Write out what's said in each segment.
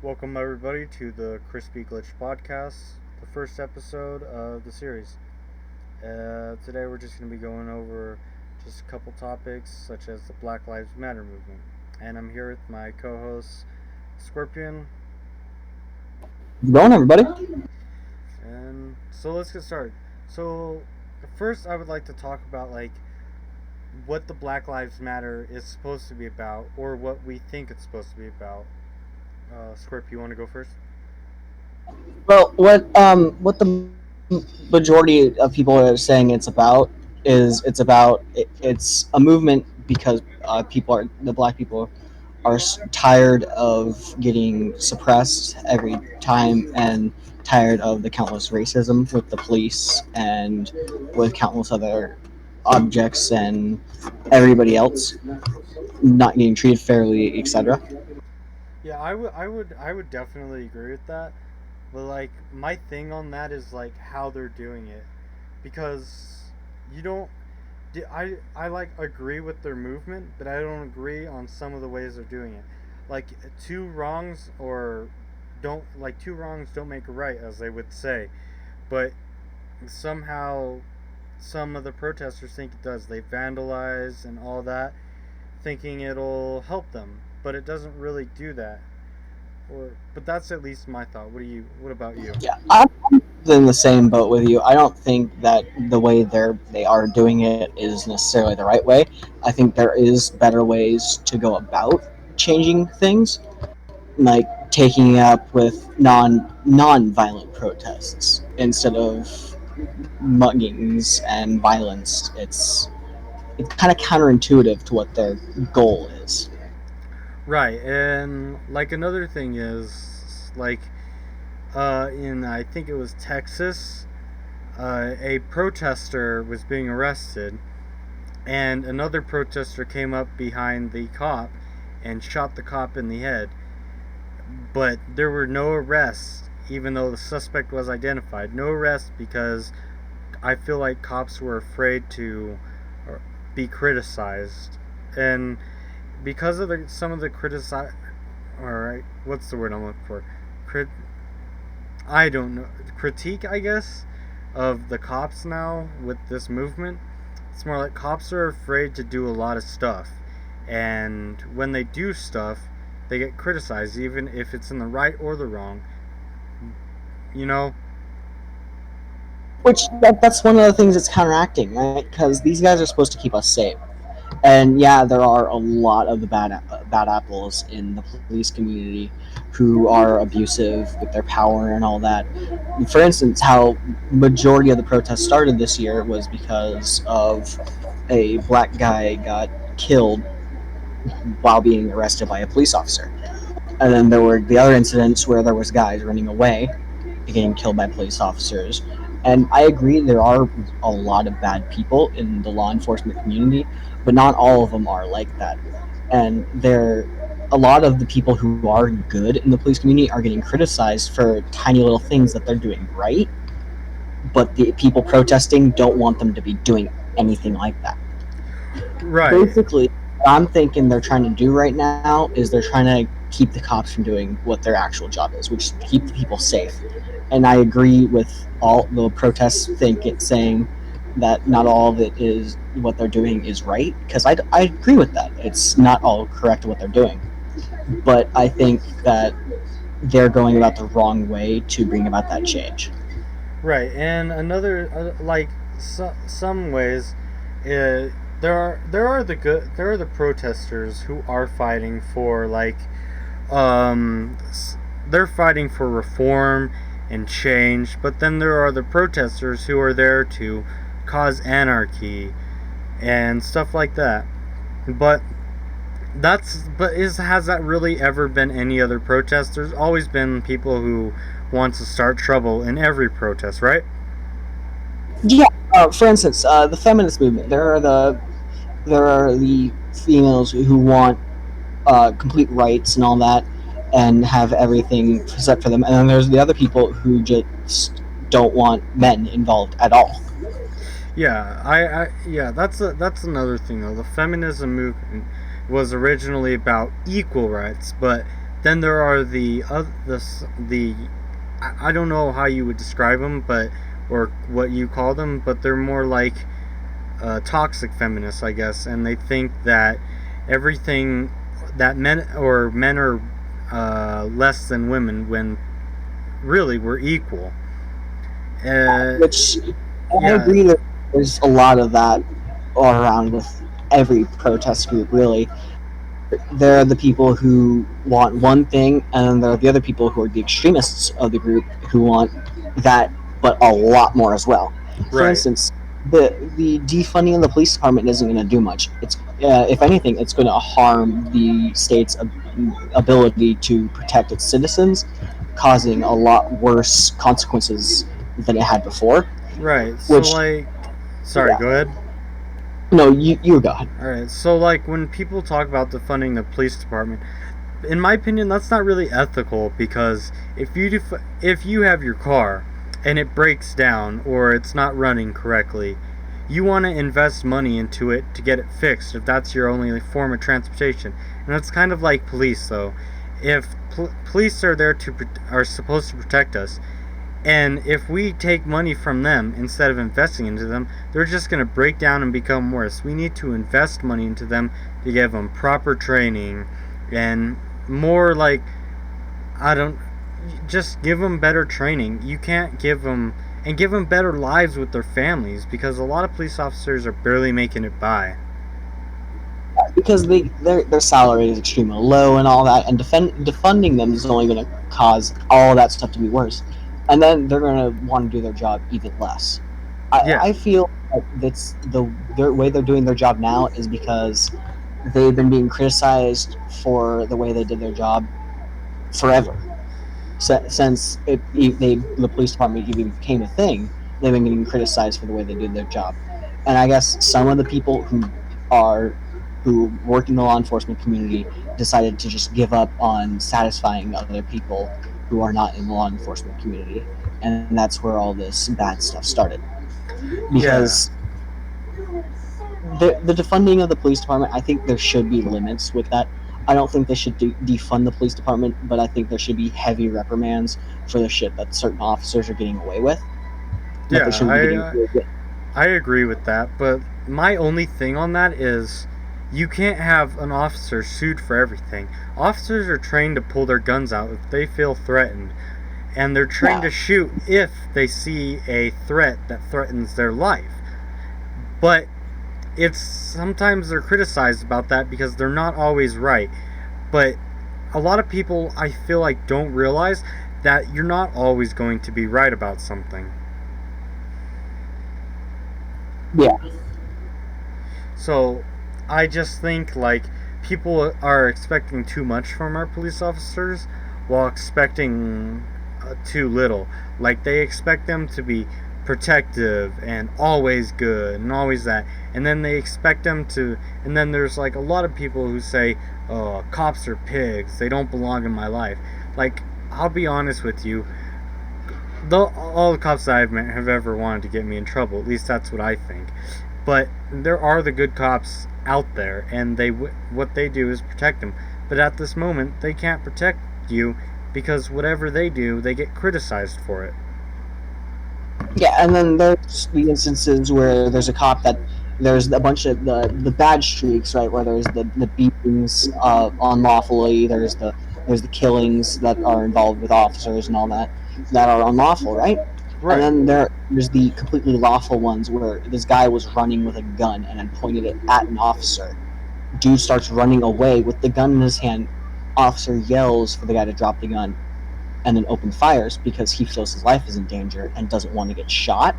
Welcome, everybody, to the Crispy Glitch podcast, the first episode of the series. Today, we're just going to be going over just a couple topics, such as the Black Lives Matter movement. And I'm here with my co host, Scorpion. How's it going, everybody? And so, let's get started. So, first, I would like to talk about, what the Black Lives Matter is supposed to be about, or what we think it's supposed to be about. Scorp, you want to go first? Well, what the majority of people are saying it's a movement because the black people are tired of getting suppressed every time and tired of the countless racism with the police and with countless other objects and everybody else not getting treated fairly, etc. Yeah, I would definitely agree with that. But my thing on that is how they're doing it, because you don't. I agree with their movement, but I don't agree on some of the ways they're doing it. Like two wrongs or don't like two wrongs don't make a right, as they would say. But somehow, some of the protesters think it does. They vandalize and all that, thinking it'll help them, but it doesn't really do that. But that's at least my thought. What about you? Yeah, I'm in the same boat with you. I don't think that the way they are doing it is necessarily the right way. I think there is better ways to go about changing things, like taking it up with non-violent protests instead of muggings and violence. It's kind of counterintuitive to what their goal is. Right, and another thing is in I think it was Texas, a protester was being arrested, and another protester came up behind the cop and shot the cop in the head. But there were no arrests, even though the suspect was identified. No arrests because I feel like cops were afraid to be criticized, and because of some of the criticize. All right, what's the word I'm looking for? Crit. I don't know. Critique, I guess, of the cops now with this movement. It's more like cops are afraid to do a lot of stuff, and when they do stuff, they get criticized, even if it's in the right or the wrong. You know. That's one of the things that's counteracting, right? Because these guys are supposed to keep us safe. And yeah, there are a lot of the bad apples in the police community who are abusive with their power and all that. For instance, how majority of the protests started this year was because of a black guy got killed while being arrested by a police officer. And then there were the other incidents where there was guys running away, getting killed by police officers. And I agree there are a lot of bad people in the law enforcement community, but not all of them are like that. And there a lot of the people who are good in the police community are getting criticized for tiny little things that they're doing right, but the people protesting don't want them to be doing anything like that. Right. Basically, what I'm thinking they're trying to do right now is they're trying to keep the cops from doing what their actual job is, which is to keep the people safe. And I agree with all the protests saying that not all of it is what they're doing is right, because I agree with that. It's not all correct what they're doing, but I think that they're going about the wrong way to bring about that change. Right, and another some ways, there are the protesters who are fighting for they're fighting for reform and change, but then there are the protesters who are there to cause anarchy and stuff like that. But has that really ever been any other protest? There's always been people who want to start trouble in every protest, right? Yeah. For instance, the feminist movement. There are the females who want complete rights and all that, and have everything set for them. And then there's the other people who just don't want men involved at all. Yeah, that's another thing though. The feminism movement was originally about equal rights, but then there are the I don't know how you would describe them, but or what you call them, but they're more like toxic feminists, I guess, and they think that everything that men are less than women when really we're equal. Which I Yeah, agree that there's a lot of that all around with every protest group, really. There are the people who want one thing, and then there are the other people who are the extremists of the group who want that, but a lot more as well. For right, instance, the defunding of the police department isn't going to do much. It's if anything, it's going to harm the state's ability to protect its citizens, causing a lot worse consequences than it had before. right. So Which, like, sorry, yeah, go ahead. no, you go ahead. All right. So like when people talk about defunding the police department, in my opinion, that's not really ethical because if you have your car and it breaks down or it's not running correctly, you want to invest money into it to get it fixed if that's your only form of transportation. And that's kind of like police, though. If police are there to are supposed to protect us, and if we take money from them instead of investing into them, they're just going to break down and become worse. We need to invest money into them to give them proper training and more like, I don't, just give them better training. You can't give them and give them better lives with their families because a lot of police officers are barely making it by. Because their salary is extremely low and all that, and defunding them is only going to cause all that stuff to be worse, and then they're going to want to do their job even less. Yeah, I feel like that's their way they're doing their job now is because they've been being criticized for the way they did their job forever. Since the police department even became a thing, they've been getting criticized for the way they did their job. And I guess some of the people are who work in the law enforcement community decided to just give up on satisfying other people who are not in the law enforcement community, and that's where all this bad stuff started. yeah, Because the defunding of the police department, I think there should be limits with that. I don't think they should defund the police department, but I think there should be heavy reprimands for the shit that certain officers are getting away with. That they yeah. shouldn't be getting I away with. I agree with that, but my only thing on that is you can't have an officer sued for everything. Officers are trained to pull their guns out if they feel threatened, and they're trained Yeah, to shoot if they see a threat that threatens their life. But it's sometimes they're criticized about that because they're not always right. But a lot of people I feel like don't realize that you're not always going to be right about something. yeah, So I just think like people are expecting too much from our police officers while expecting too little. Like they expect them to be protective and always good and always that. And then they expect them to and then there's like a lot of people who say, "Oh, cops are pigs. They don't belong in my life." Like I'll be honest with you, all the cops that I've met have ever wanted to get me in trouble. At least that's what I think. But there are the good cops out there, and what they do is protect them. But at this moment, they can't protect you because whatever they do, they get criticized for it. yeah. And then there's the instances where there's a cop that there's a bunch of the bad streaks, right? Where there's the beatings unlawfully. There's the killings that are involved with officers and all that are unlawful, right? And Right. then there's the completely lawful ones where this guy was running with a gun and then pointed it at an officer. Dude starts running away with the gun in his hand. Officer yells for the guy to drop the gun and then open fires because he feels his life is in danger and doesn't want to get shot.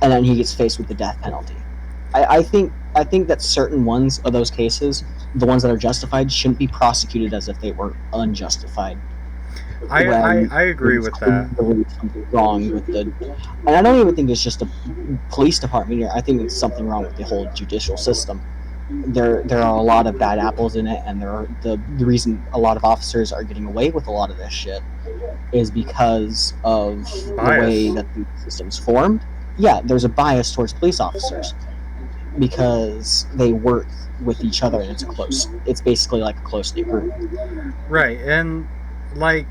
And then he gets faced with the death penalty. I think that certain ones of those cases, the ones that are justified, shouldn't be prosecuted as if they were unjustified when I agree there's with that. clearly something wrong with the. And I don't even think it's just a police department here. I think it's something wrong with the whole judicial system. There are a lot of bad apples in it, and the reason a lot of officers are getting away with a lot of this shit is because of the way Bias. that the system's formed. Yeah, there's a bias towards police officers. because they work with each other and it's basically like a close-knit group. Right, and like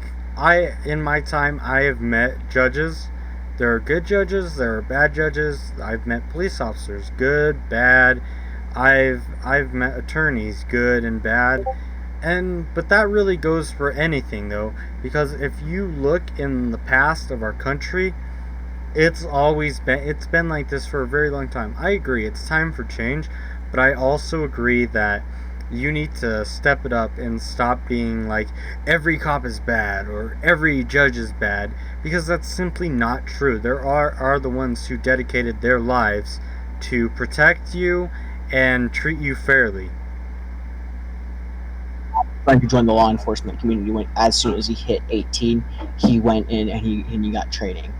in my time, I have met judges. There are good judges, there are bad judges. I've met police officers, good, bad. I've met attorneys, good and bad. And but that really goes for anything though, because if you look in the past of our country, it's been like this for a very long time. I agree, it's time for change, but I also agree that you need to step it up and stop being like every cop is bad or every judge is bad, because that's simply not true. There are the ones who dedicated their lives to protect you and treat you fairly. Friend who joined the law enforcement community went as soon as he hit 18, he went in and he got training,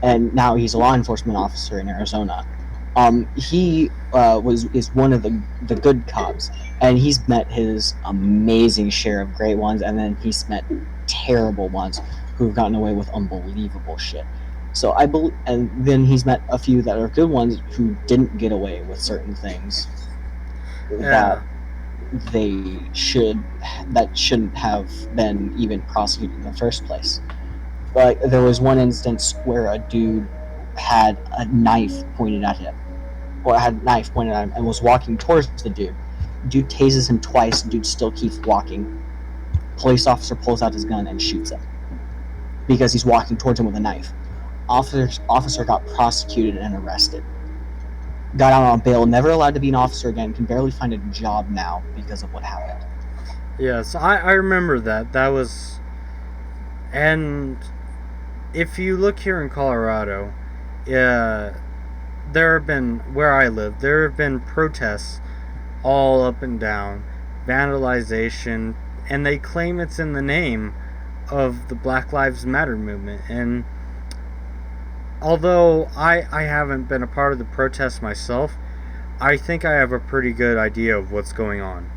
and now he's a law enforcement officer in Arizona. He is one of the good cops, and he's met his amazing share of great ones, and then he's met terrible ones who've gotten away with unbelievable shit. So I believe, and then he's met a few that are good ones who didn't get away with certain things that Yeah. they should that shouldn't have been even prosecuted in the first place. Like there was one instance where a dude had a knife pointed at him, or had a knife pointed at him, and was walking towards the dude. Dude tases him twice. Dude still keeps walking. Police officer pulls out his gun and shoots him because he's walking towards him with a knife. Officer got prosecuted and arrested. Got out on bail, never allowed to be an officer again, can barely find a job now because of what happened. Yeah, so I remember that. That was. And if you look here in Colorado, uh, there have been, where I live, there have been protests all up and down, vandalization, and they claim it's in the name of the Black Lives Matter movement. And although I haven't been a part of the protests myself, I think I have a pretty good idea of what's going on.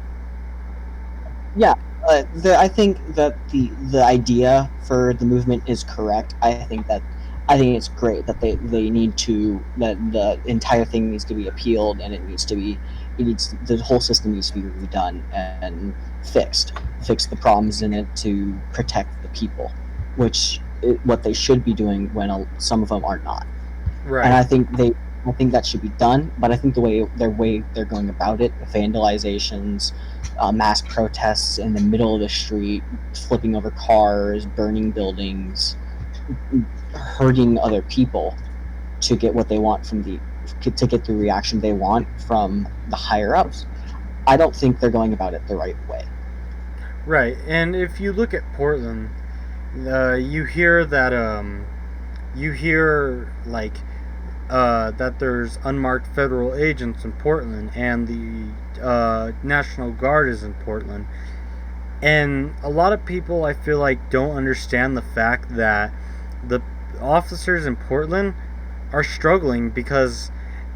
Yeah, I think that the idea for the movement is correct. I think it's great that they need to that the entire thing needs to be appealed, and the whole system needs to be redone and fixed. Fix the problems in it to protect the people, what they should be doing when some of them are not. And Right. I think that should be done. But I think the way they're going about it, vandalizations, mass protests in the middle of the street, flipping over cars, burning buildings, hurting other people to get what they want to get the reaction they want from the higher ups. I don't think they're going about it the right way. Right. And if you look at Portland, you hear that you hear like that there's unmarked federal agents in Portland, and the National Guard is in Portland. And a lot of people, I feel like, don't understand the fact that the officers in Portland are struggling because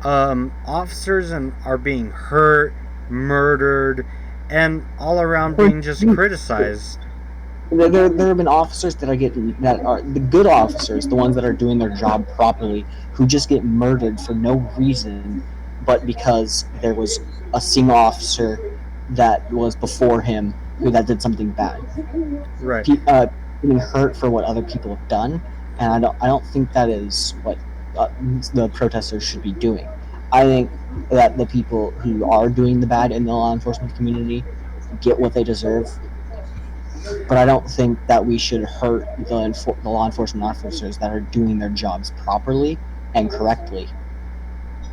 officers are being hurt, murdered, and all around being just criticized. There have been officers that are the good officers, the ones that are doing their job properly, who just get murdered for no reason, but because there was a single officer that was before him who that did something bad. Right. Getting hurt for what other people have done, and I don't think that is what uh, the protesters should be doing. I think that the people who are doing the bad in the law enforcement community get what they deserve, but I don't think that we should hurt the law enforcement officers that are doing their jobs properly and correctly,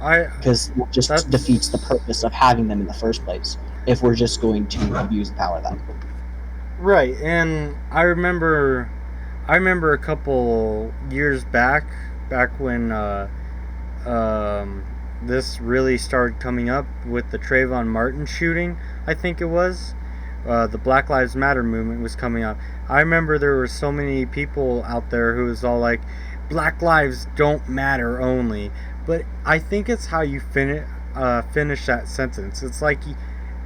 I because it just defeats the that's purpose of having them in the first place if we're just going to abuse the power of them. right. And I remember a couple years back when this really started coming up with the Trayvon Martin shooting. I think it was. The Black Lives Matter movement was coming up. I remember there were so many people out there who was all like, "Black lives don't matter only." But I think it's how you finish that sentence. It's like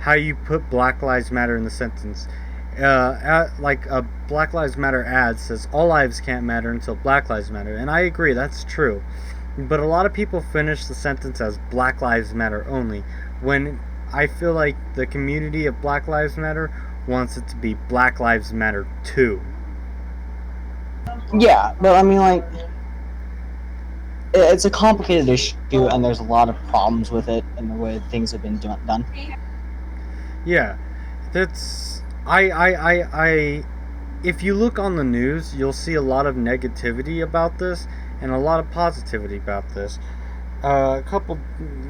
how you put Black Lives Matter in the sentence. Like a Black Lives Matter ad says, "All lives can't matter until Black Lives matter," and I agree, that's true. But a lot of people finish the sentence as Black Lives Matter only, when I feel like the community of Black Lives Matter wants it to be Black Lives Matter too. Yeah, but I mean, like, it's a complicated issue, and there's a lot of problems with it and the way things have been done. Yeah, that's I if you look on the news, you'll see a lot of negativity about this and a lot of positivity about this. A couple,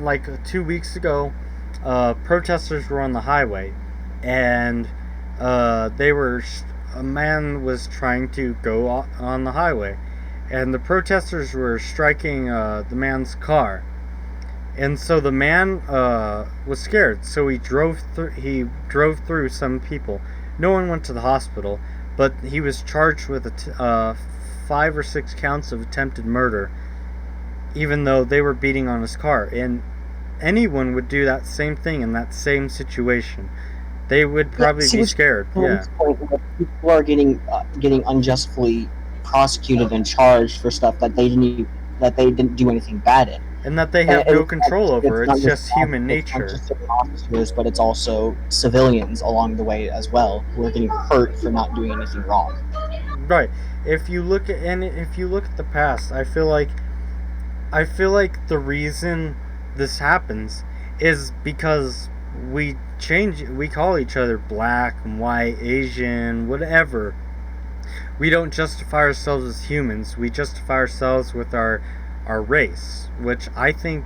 like 2 weeks ago, protesters were on the highway, and they were. A man was trying to go on the highway, and the protesters were striking the man's car, and so the man was scared. So he drove through. He drove through some people. No one went to the hospital, but he was charged with 5 or 6 counts of attempted murder, even though they were beating on his car. And anyone would do that same thing in that same situation. They would probably be scared. Yeah. People are getting unjustly prosecuted and charged for stuff that they didn't do anything bad in. And that they have no control over. It's just human nature. It's not just officers, but it's also civilians along the way as well who are getting hurt for not doing anything wrong. Right. If you look at the past, I feel like the reason this happens is because we call each other black and white, Asian, whatever. We don't justify ourselves as humans. We justify ourselves with our race, which I think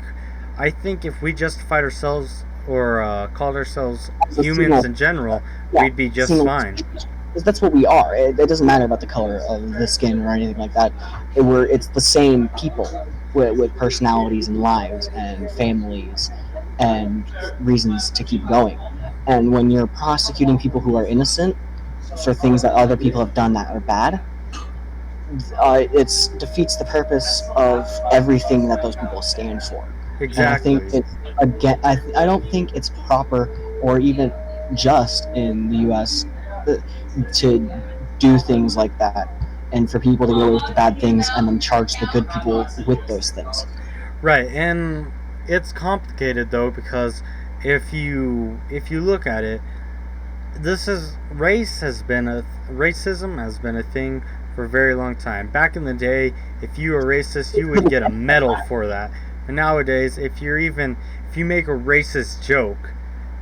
if we justified ourselves or called ourselves humans in general, we'd be just fine. That's what we are. It doesn't matter about the color of the skin or anything like that. It's the same people with personalities and lives and families and reasons to keep going. And when you're prosecuting people who are innocent for things that other people have done that are bad, it defeats the purpose of everything that those people stand for. Exactly. And I don't think it's proper or even just in the U.S. to do things like that, and for people to go with the bad things and then charge the good people with those things. Right, and it's complicated though, because if you look at it, racism has been a thing for a very long time. Back in the day, if you were racist, you would get a medal for that. And nowadays, if you make a racist joke,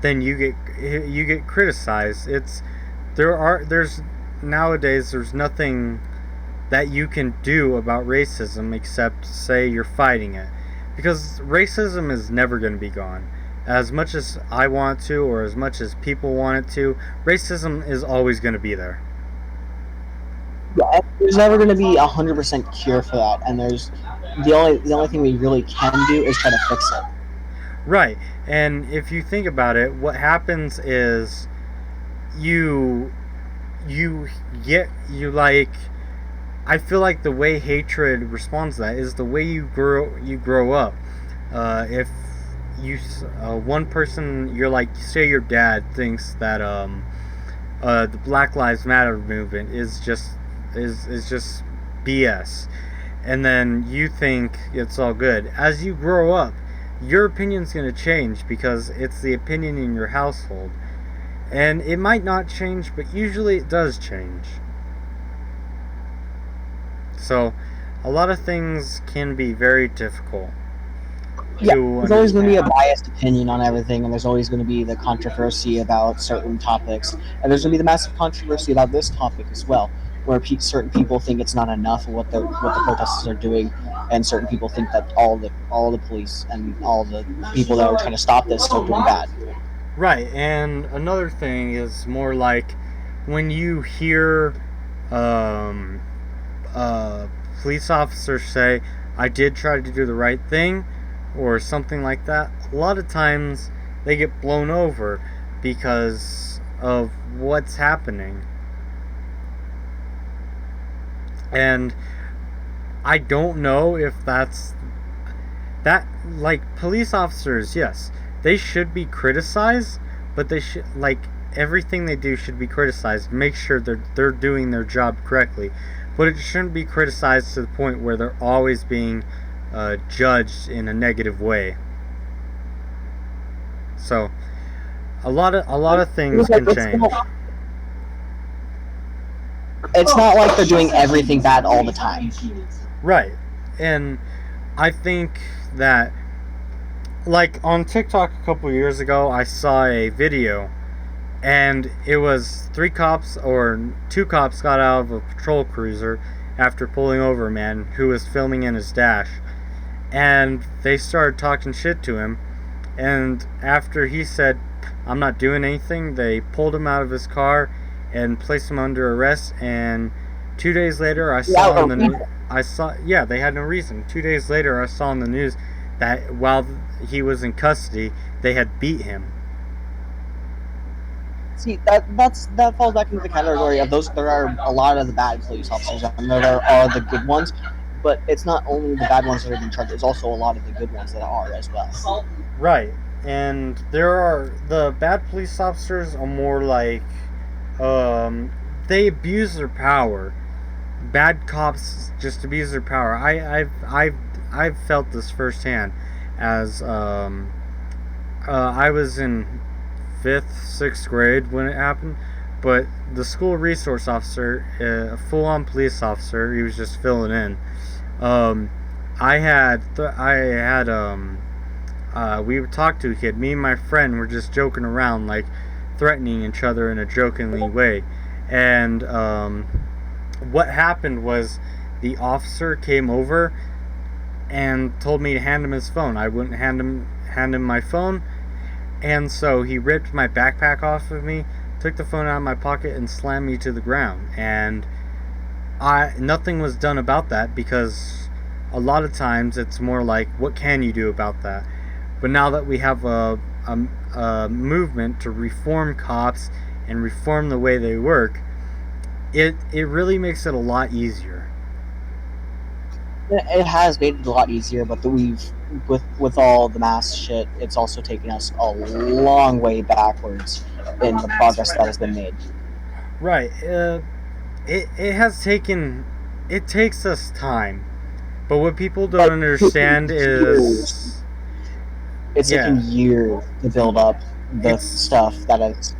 then you get criticized. Nowadays there's nothing that you can do about racism except say you're fighting it, because racism is never going to be gone. As much as I want to, or as much as people want it to, racism is always going to be there. Yeah, there's never going to be 100% cure for that, and there's the only thing we really can do is try to fix it. Right, and if you think about it, what happens is I feel like the way hatred responds to that is the way you grow up. If one person, you're like, say your dad thinks that the Black Lives Matter movement is just BS, and then you think it's all good. As you grow up, your opinion's going to change because it's the opinion in your household, and it might not change, but usually it does change. So a lot of things can be very difficult. Yeah, there's always going to be a biased opinion on everything, and there's always going to be the controversy about certain topics, and there's going to be the massive controversy about this topic as well, where certain people think it's not enough of what the protesters are doing, and certain people think that all the police and all the people that are trying to stop this are doing bad. Right, and another thing is more like when you hear police officers say, "I did try to do the right thing," or something like that, a lot of times they get blown over because of what's happening. And I don't know if that's that, like, police officers, yes, they should be criticized, but they should, like, everything they do should be criticized. Make sure they're doing their job correctly, but it shouldn't be criticized to the point where they're always being judged in a negative way. So a lot of things can change. It's not like they're doing everything bad all the time. Right. And I think that, like, on TikTok a couple years ago, I saw a video, and it was two cops got out of a patrol cruiser after pulling over a man who was filming in his dash, and they started talking shit to him, and after he said, "I'm not doing anything," they pulled him out of his car and placed him under arrest. And 2 days later, I saw on the news. They had no reason. 2 days later, I saw on the news that while he was in custody, they had beat him. See, that falls back into the category of those. There are a lot of the bad police officers, and there are the good ones. But it's not only the bad ones that are being charged; it's also a lot of the good ones that are as well. Right, and the bad police officers are more like, they abuse their power. Bad cops just abuse their power. I've felt this firsthand, as I was in 5th, 6th grade when it happened, but the school resource officer, a full-on police officer, he was just filling in. We talked to a kid. Me and my friend were just joking around, like threatening each other in a jokingly way, and what happened was the officer came over and told me to hand him his phone. I wouldn't hand him my phone, and so he ripped my backpack off of me, took the phone out of my pocket, and slammed me to the ground. And nothing was done about that, because a lot of times it's more like, what can you do about that? But now that we have a movement to reform cops and reform the way they work, it really makes it a lot easier. It has made it a lot easier, but with all the mass shit, it's also taken us a long way backwards in the progress that has been made. Right. It takes us time, but what people don't understand is it's taken years to build up the stuff that has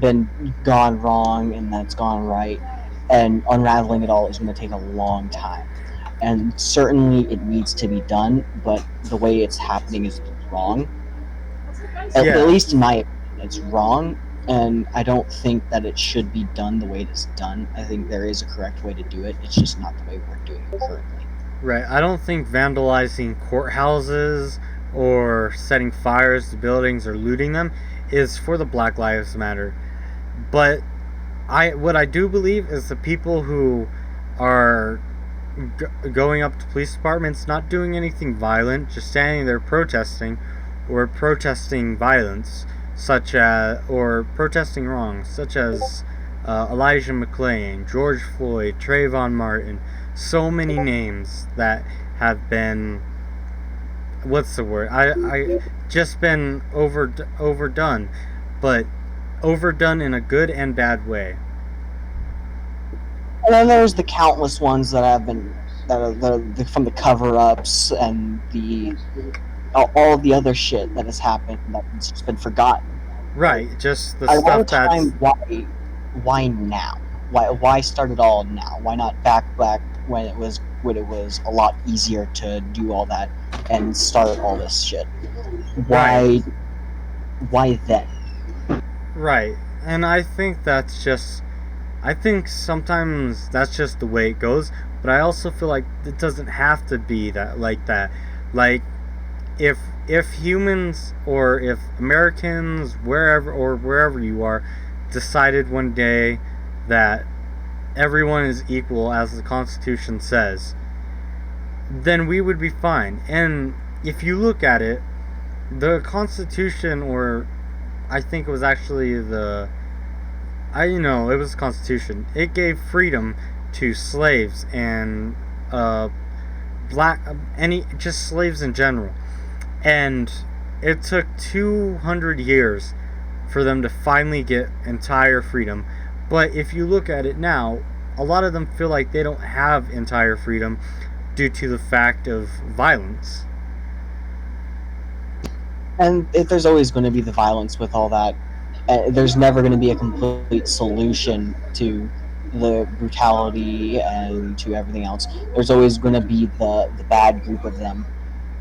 been gone wrong and that's gone right, and unraveling it all is going to take a long time. And certainly it needs to be done, but the way it's happening is wrong. At least in my opinion, it's wrong, and I don't think that it should be done the way it is done. I think there is a correct way to do it. It's just not the way we're doing it currently. Right. I don't think vandalizing courthouses or setting fires to buildings or looting them is for the Black Lives Matter. But what I do believe is the people who are going up to police departments, not doing anything violent, just standing there protesting, or protesting violence, or protesting wrongs, such as Elijah McClain, George Floyd, Trayvon Martin, so many names that have been, what's the word? I just been overdone, but overdone in a good and bad way. And then there's the countless ones that have been from the cover-ups and all the other shit that has happened that's just been forgotten. Right, just the stuff that's... Why now? Why start it all now? Why not back when it was a lot easier to do all that and start all this shit? Why then? Right, and I think sometimes that's just the way it goes, but I also feel like it doesn't have to be like that. Like, if humans, or if Americans, wherever you are, decided one day that everyone is equal as the Constitution says, then we would be fine. And if you look at it, the Constitution, or I think it was actually it was the Constitution. It gave freedom to slaves and just slaves in general. And it took 200 years for them to finally get entire freedom. But if you look at it now, a lot of them feel like they don't have entire freedom, due to the fact of violence. And there's always going to be the violence with all that. There's never going to be a complete solution to the brutality and to everything else. There's always going to be the bad group of them,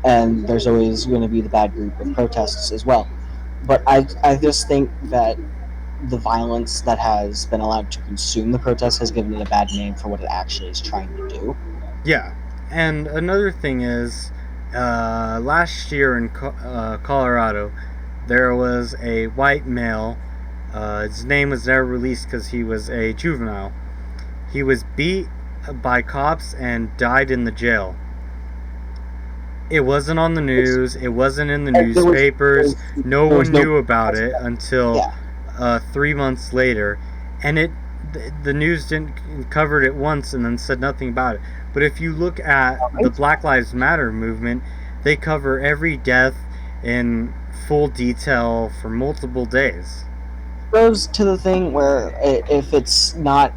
and there's always going to be the bad group of protests as well. But I just think that the violence that has been allowed to consume the protests has given it a bad name for what it actually is trying to do. Yeah, and another thing is, last year in Colorado, there was a white male. His name was never released because he was a juvenile. He was beat by cops and died in the jail. It wasn't on the news. It wasn't in the newspapers. No one knew about it until 3 months later, and the news didn't cover it once and then said nothing about it. But if you look at the Black Lives Matter movement, they cover every death in full detail for multiple days. It goes to the thing where if it's not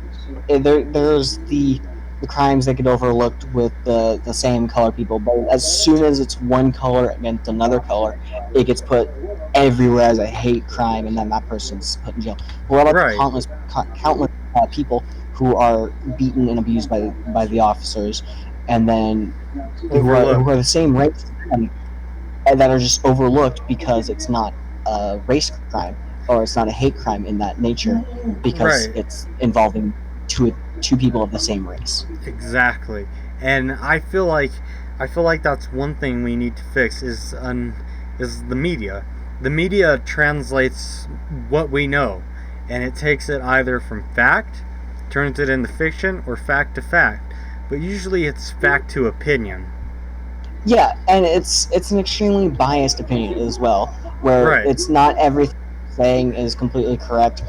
there's the crimes that get overlooked with the same color people, but as soon as it's one color against another color, it gets put everywhere as a hate crime, and then that person's put in jail. What about Right. the countless people who are beaten and abused by the officers, and then who are the same race and that are just overlooked because it's not a race crime or it's not a hate crime in that nature because it's involving two people of the same race. Exactly, and I feel like that's one thing we need to fix is the media. The media translates what we know, and it takes it either from fact, turns it into fiction, or fact to fact. But usually it's fact to opinion. Yeah, and it's an extremely biased opinion as well, where it's not everything saying is completely correct.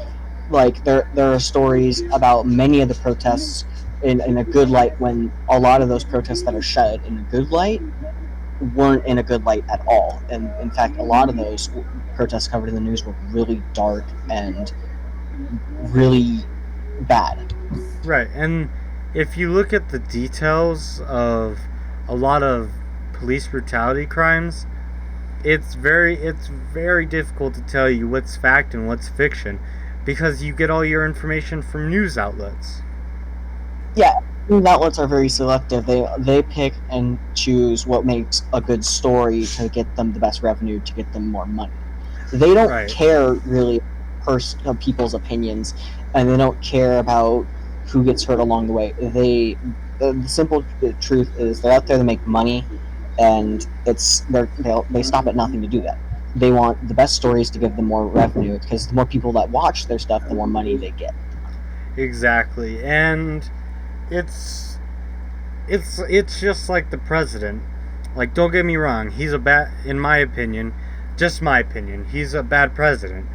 Like there are stories about many of the protests in a good light, when a lot of those protests that are shut in a good light weren't in a good light at all. And in fact, a lot of those protests covered in the news were really dark and really bad. Right, and if you look at the details of a lot of police brutality crimes, it's very difficult to tell you what's fact and what's fiction, because you get all your information from news outlets. Yeah, news outlets are very selective. They pick and choose what makes a good story to get them the best revenue, to get them more money. They don't care really people's opinions, and they don't care about who gets hurt along the way. The simple truth is they're out there to make money, and they stop at nothing to do that. They want the best stories to give them more revenue, because the more people that watch their stuff, the more money they get. Exactly, and it's just like the president. Like, don't get me wrong, he's in my opinion, just my opinion, he's a bad president.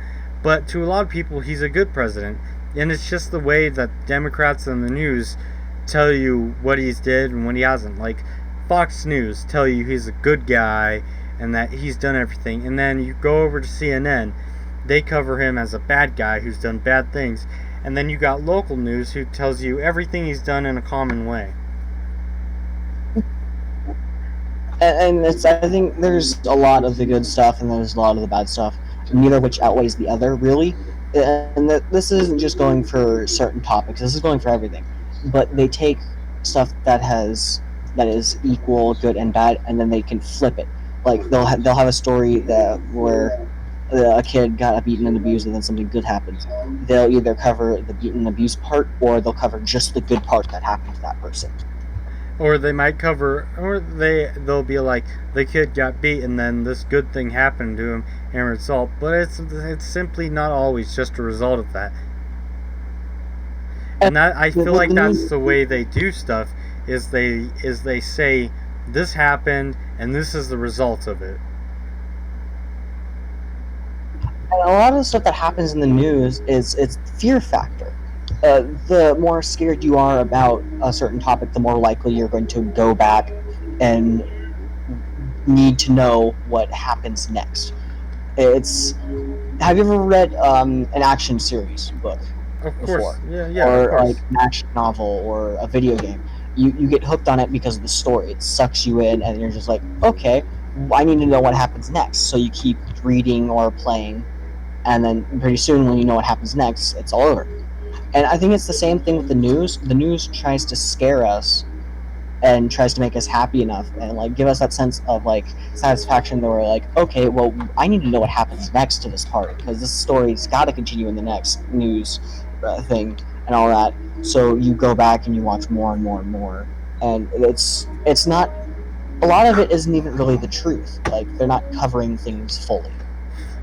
But to a lot of people, he's a good president. And it's just the way that Democrats in the news tell you what he's did and what he hasn't. Like, Fox News tell you he's a good guy and that he's done everything. And then you go over to CNN, they cover him as a bad guy who's done bad things. And then you got local news who tells you everything he's done in a common way. And I think there's a lot of the good stuff and there's a lot of the bad stuff, neither of which outweighs the other, really. And this isn't just going for certain topics, this is going for everything. But they take stuff that is equal good and bad, and then they can flip it. Like they'll have a story where a kid got beaten and abused and then something good happens. They'll either cover the beaten and abused part, or they'll cover just the good part that happened to that person. Or they might cover, or they'll be like, the kid got beat and then this good thing happened to him and result. But it's simply not always just a result of that. And that, I feel like that's the way they do stuff, is they say this happened and this is the result of it. And a lot of the stuff that happens in the news it's fear factor. The more scared you are about a certain topic, the more likely you're going to go back and need to know what happens next. Have you ever read an action series book? Of course, before? Yeah, or of course. Like an action novel or a video game? You get hooked on it because of the story. It sucks you in, and you're just like, okay, I need to know what happens next. So you keep reading or playing, and then pretty soon, when you know what happens next, it's all over. And I think it's the same thing with the news. The news tries to scare us and tries to make us happy enough and like give us that sense of like satisfaction that we're like, okay, well, I need to know what happens next to this part because this story's got to continue in the next news thing and all that. So you go back and you watch more and more and more, and it's not, a lot of it isn't even really the truth. Like they're not covering things fully.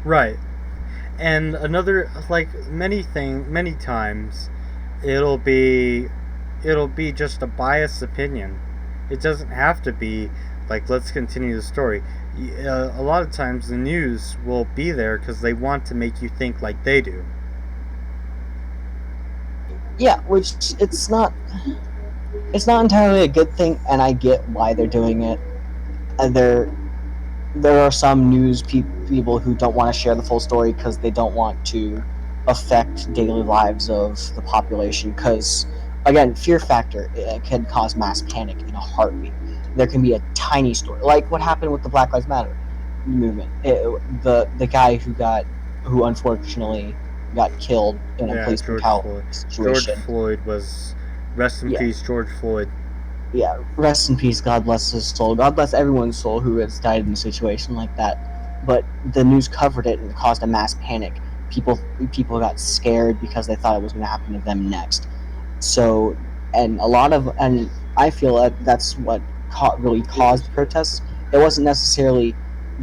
Right. And another, like many times, it'll be it'll be just a biased opinion. It doesn't have to be like, let's continue the story. A lot of times the news will be there because they want to make you think like they do. Yeah, which it's not entirely a good thing, and I get why they're doing it. And there are some people who don't want to share the full story because they don't want to affect daily lives of the population. Because again, fear factor can cause mass panic in a heartbeat. There can be a tiny story, like what happened with the Black Lives Matter movement. The guy who unfortunately got killed in a Yeah, police George brutality Floyd. George situation. Floyd was, rest in Yeah, peace, George Floyd. yeah. Rest in peace. God bless his soul. God bless everyone's soul who has died in a situation like that. But the news covered it and it caused a mass panic. People people got scared because they thought it was going to happen to them next. So, and I feel that that's what really caused the protests. It wasn't necessarily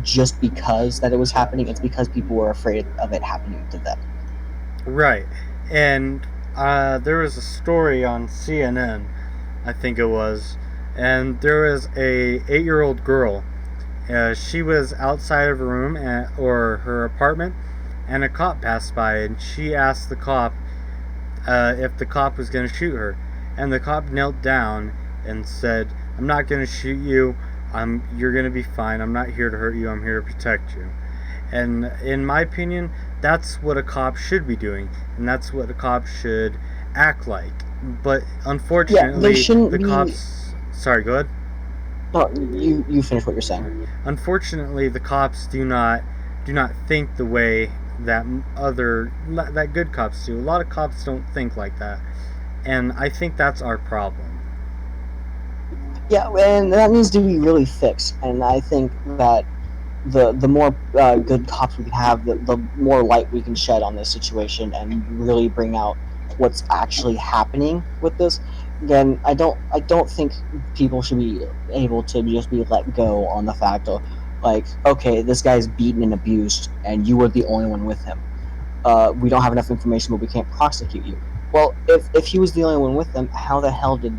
just because that it was happening. It's because people were afraid of it happening to them. Right. And there was a story on CNN, I think it was, and there was a 8-year-old girl. She was outside of her room or her apartment, and a cop passed by, and she asked the cop if the cop was going to shoot her, and the cop knelt down and said, "I'm not going to shoot you. You're going to be fine. I'm not here to hurt you. I'm here to protect you." And in my opinion, that's what a cop should be doing, and that's what a cop should act like. But Yeah, they unfortunately, shouldn't the be. cops. Sorry, go ahead. No, you finish what you're saying. Unfortunately, the cops do not think the way that good cops do. A lot of cops don't think like that, and I think that's our problem. Yeah, and that needs to be really fixed. And I think that the more good cops we can have, the more light we can shed on this situation and really bring out what's actually happening with this. Again, I don't think people should be able to just be let go on the fact of like, okay, this guy's beaten and abused, and you were the only one with him. We don't have enough information, but we can't prosecute you. Well, if he was the only one with them, how the hell did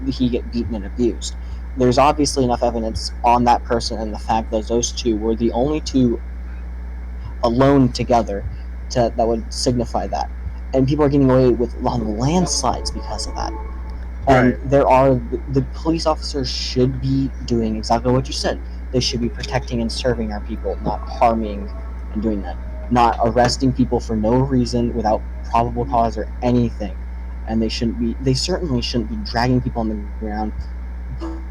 he get beaten and abused? There's obviously enough evidence on that person and the fact that those two were the only two alone together that would signify that. And people are getting away with on landslides because of that. And Right. the police officers should be doing exactly what you said. They should be protecting and serving our people, not harming and doing that. Not arresting people for no reason without probable cause or anything. And they certainly shouldn't be dragging people on the ground,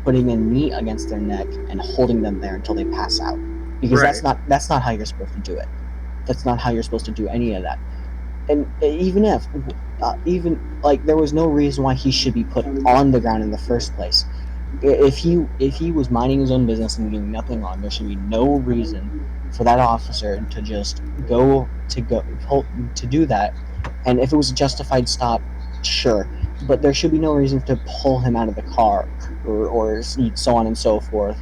putting a knee against their neck and holding them there until they pass out. Because Right. that's not how you're supposed to do it. That's not how you're supposed to do any of that. And even if even like there was no reason why he should be put on the ground in the first place. If he was minding his own business and doing nothing wrong, there should be no reason for that officer to just go to do that. And if it was a justified stop, sure, but there should be no reason to pull him out of the car or so on and so forth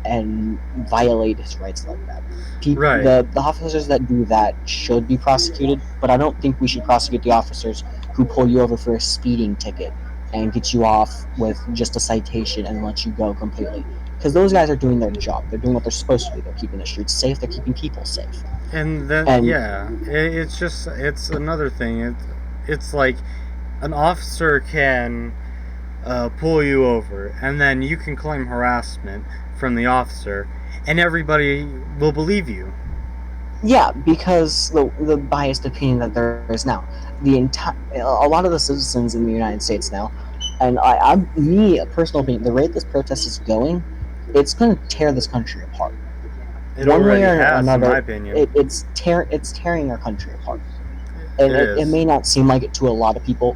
and violate his rights like that. Right. The officers that do that should be prosecuted, but I don't think we should prosecute the officers who pull you over for a speeding ticket and get you off with just a citation and let you go completely. Because those guys are doing their job. They're doing what they're supposed to do. They're keeping the streets safe. They're keeping people safe. And then And yeah, it's another thing. It's like an officer can pull you over, and then you can claim harassment from the officer, and everybody will believe you. yeah, because the biased opinion that there is now, a lot of the citizens in the United States now And me, a personal opinion, the rate this protest is going, it's going to tear this country apart. It One way already or has, in my another, opinion. it's tearing our country apart. It And it is. may not seem like it to a lot of people,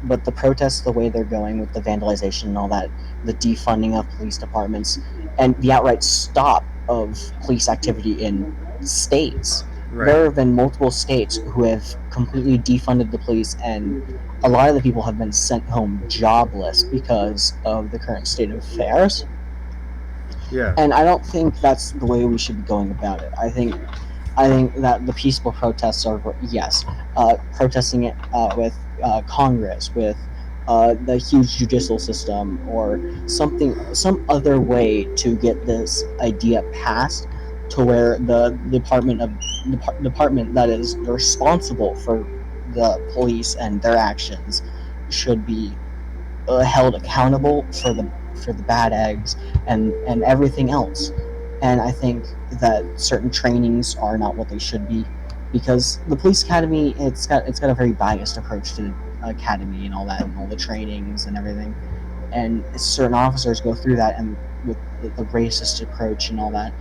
but the protests, the way they're going with the vandalization and all that, the defunding of police departments, and the outright stop of police activity in states. Right. There have been multiple states who have completely defunded the police, and a lot of the people have been sent home jobless because of the current state of affairs. Yeah. And I don't think that's the way we should be going about it. I think that the peaceful protests are, yes, protesting it with Congress, with the huge judicial system, or some other way to get this idea passed, to where the department that is responsible for the police and their actions should be held accountable for the bad eggs and everything else. And I think that certain trainings are not what they should be, because the police academy, it's got a very biased approach to the academy and all that, and all the trainings and everything. And certain officers go through that, and with the racist approach and all that,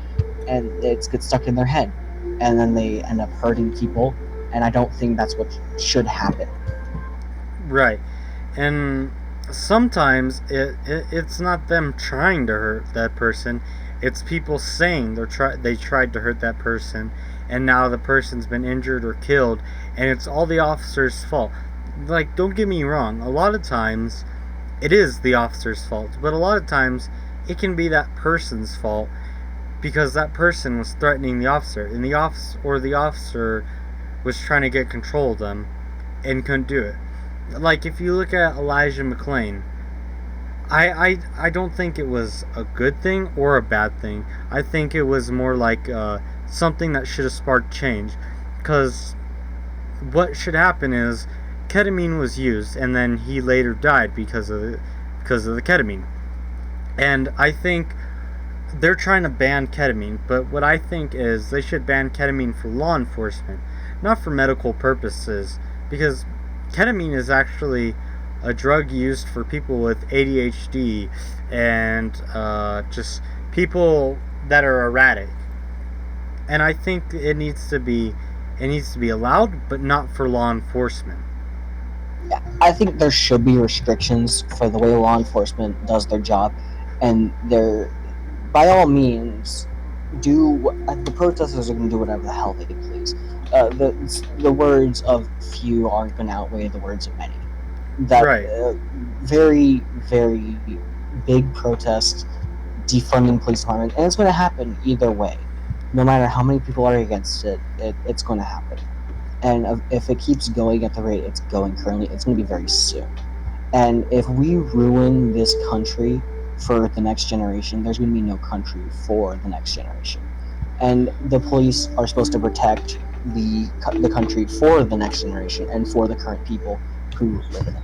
and it gets stuck in their head, and then they end up hurting people. And I don't think that's what should happen. Right. And sometimes it's not them trying to hurt that person. It's people saying they tried to hurt that person, and now the person's been injured or killed, and it's all the officer's fault. Like, don't get me wrong. A lot of times, it is the officer's fault, but a lot of times it can be that person's fault because that person was threatening the officer, and the officer was trying to get control of them and couldn't do it. Like, if you look at Elijah McClain, I don't think it was a good thing or a bad thing. I think it was more like something that should have sparked change. Because what should happen is ketamine was used, and then he later died because of the ketamine. And I think they're trying to ban ketamine, but what I think is they should ban ketamine for law enforcement, not for medical purposes, because ketamine is actually a drug used for people with ADHD and just people that are erratic. And I think it needs to be allowed, but not for law enforcement. I think there should be restrictions for the way law enforcement does their job, and they're, by all means, the protesters are going to do whatever the hell they please. The words of few aren't going to outweigh the words of many. That Right. Very, very big protest defunding police department, and it's going to happen either way. No matter how many people are against it's going to happen. And if it keeps going at the rate it's going currently, it's going to be very soon. And if we ruin this country for the next generation, there's going to be no country for the next generation. And the police are supposed to protect the country for the next generation and for the current people who live in it.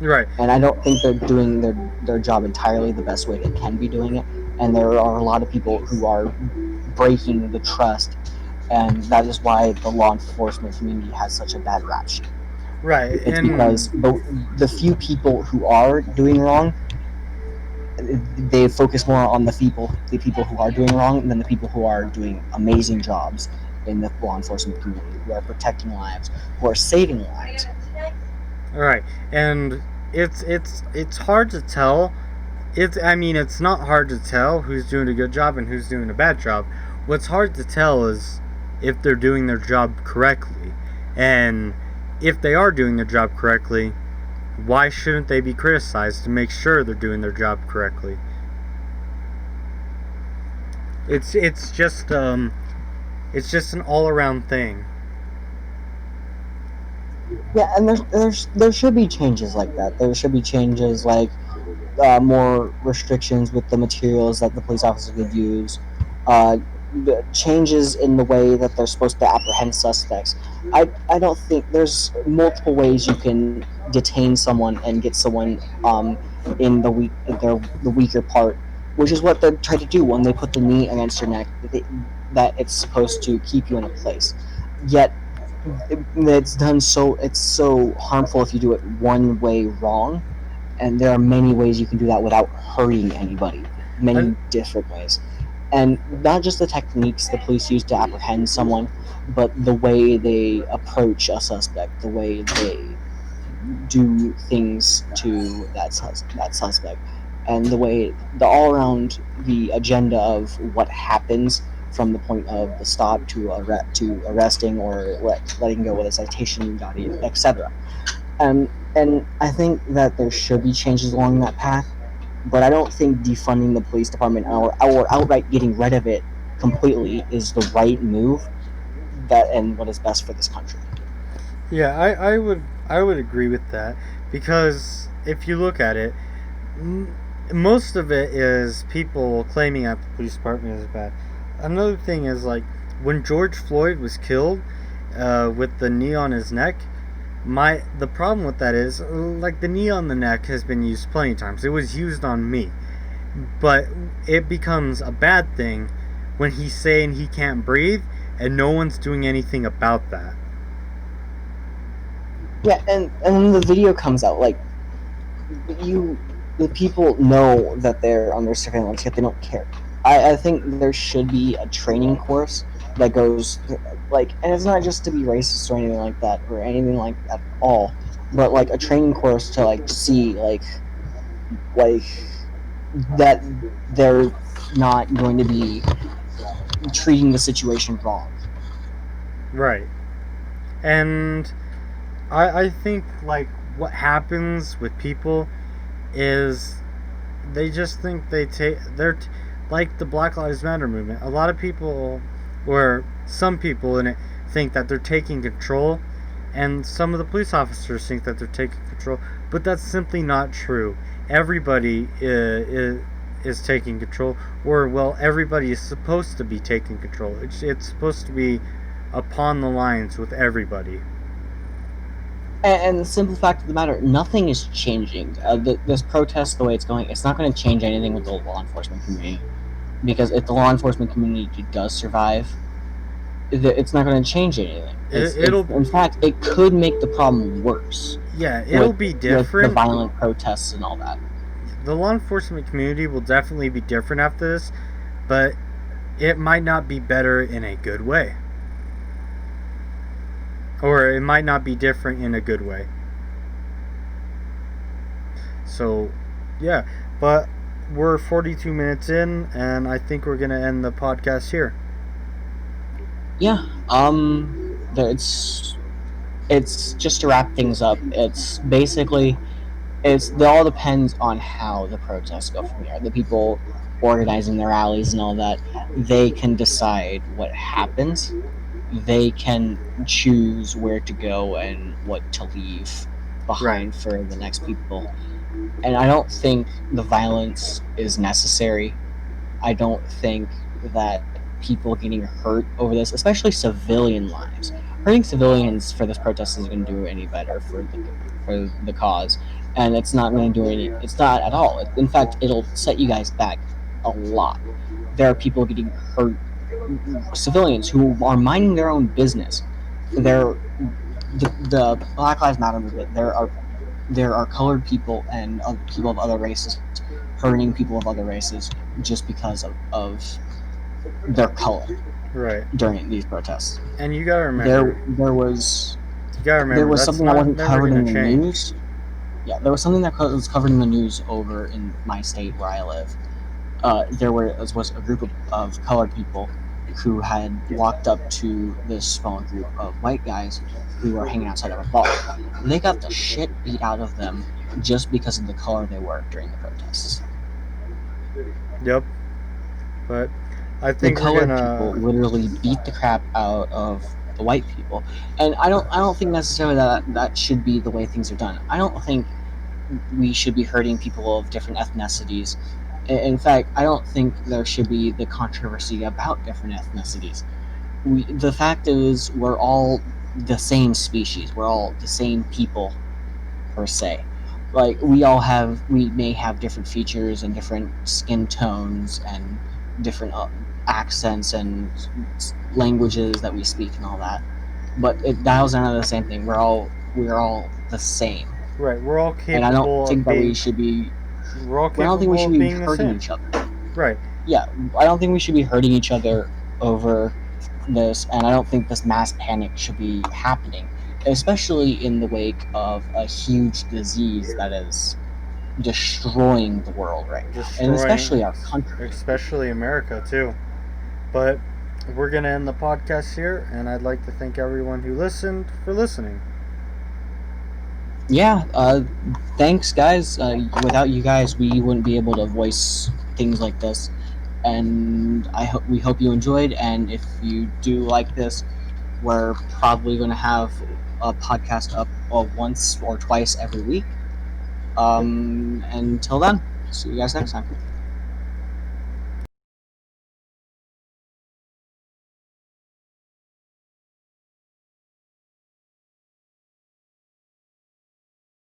Right. And I don't think they're doing their job entirely the best way they can be doing it. And there are a lot of people who are breaking the trust, and that is why the law enforcement community has such a bad rap sheet. Right. It's because the few people who are doing wrong, they focus more on the people who are doing wrong than the people who are doing amazing jobs in the law enforcement community, who are protecting lives, who are saving lives. Right. And it's hard to tell. It's not hard to tell who's doing a good job and who's doing a bad job. What's hard to tell is if they're doing their job correctly. And if they are doing their job correctly, why shouldn't they be criticized to make sure they're doing their job correctly? It's just an all-around thing. Yeah, and there should be changes like that. There should be changes like more restrictions with the materials that the police officers could use, the changes in the way that they're supposed to apprehend suspects. I don't think there's multiple ways you can detain someone and get someone in the weaker part, which is what they're trying to do when they put the knee against your neck. That it's supposed to keep you in a place, yet it's so harmful if you do it one way wrong, and there are many ways you can do that without hurting anybody. Many And different ways, and not just the techniques the police use to apprehend someone, but the way they approach a suspect, the way they do things to that suspect, and the all around the agenda of what happens from the point of the stop to arresting or letting go with a citation, etc. And I think that there should be changes along that path, but I don't think defunding the police department or outright getting rid of it completely is the right move. That and what is best for this country. yeah, I would agree with that, because if you look at it, most of it is people claiming that the police department is bad. Another thing is, like, when George Floyd was killed, with the knee on his neck. The problem with that is, like, the knee on the neck has been used plenty of times. It was used on me, but it becomes a bad thing when he's saying he can't breathe and no one's doing anything about that. Yeah, and when the video comes out, like, the people know that they're under surveillance, yet they don't care. I think there should be a training course that goes, like, and it's not just to be racist or anything like that, or anything like that at all, but like a training course to like see like that they're not going to be treating the situation wrong. Right. And I think, like, what happens with people is they just think like the Black Lives Matter movement. A lot of people, or some people in it, think that they're taking control, and some of the police officers think that they're taking control, but that's simply not true. Everybody is taking control, or, well, everybody is supposed to be taking control. It's supposed to be upon the lines with everybody. And the simple fact of the matter, nothing is changing. This protest, the way it's going, it's not going to change anything with the law enforcement community. Because if the law enforcement community does survive, it's not going to change anything. In fact, it could make the problem worse. Yeah, it'll be different. With the violent protests and all that. The law enforcement community will definitely be different after this, but it might not be better in a good way. Or it might not be different in a good way. So, yeah. But we're 42 minutes in, and I think we're going to end the podcast here. Yeah. It's just to wrap things up. It's basically, it all depends on how the protests go from here. The people organizing their rallies and all that, they can decide what happens. They can choose where to go and what to leave behind for the next people. And I don't think the violence is necessary. I don't think that people getting hurt over this, especially civilian lives, hurting civilians for this protest isn't going to do any better for the cause. And it's not going to do any. It's not at all. In fact, it'll set you guys back a lot. There are people getting hurt, civilians who are minding their own business. The Black Lives Matter movement. There are colored people and people of other races hurting people of other races just because of their color. Right. During these protests. And you gotta remember, there was that's something that wasn't covered in the change. news. Yeah, there was something that was covered in the news over in my state where I live. There was a group of colored people who had walked up to this small group of white guys who were hanging outside of a bar. They got the shit beat out of them just because of the color they were during the protests. Yep. But I think the colored people literally beat the crap out of the white people, and I don't think necessarily that should be the way things are done. I don't think we should be hurting people of different ethnicities. In fact, I don't think there should be the controversy about different ethnicities. The fact is, we're all the same species. We're all the same people, per se. Like, we may have different features and different skin tones and different accents and languages that we speak and all that. But it dials down to the same thing. We're all the same. Right. We're all And I capable don't think of that we being. should be. We're all I don't think we capable should of be being the hurting same. each other. Right. Yeah, I don't think we should be hurting each other over this, and I don't think this mass panic should be happening, especially in the wake of a huge disease that is destroying the world right now, and especially our country. especially America too. But we're gonna end the podcast here, and I'd like to thank everyone who listened for listening. Yeah, thanks, guys. Without you guys, we wouldn't be able to voice things like this. And we hope you enjoyed. And if you do like this, we're probably going to have a podcast up once or twice every week. Until then, see you guys next time.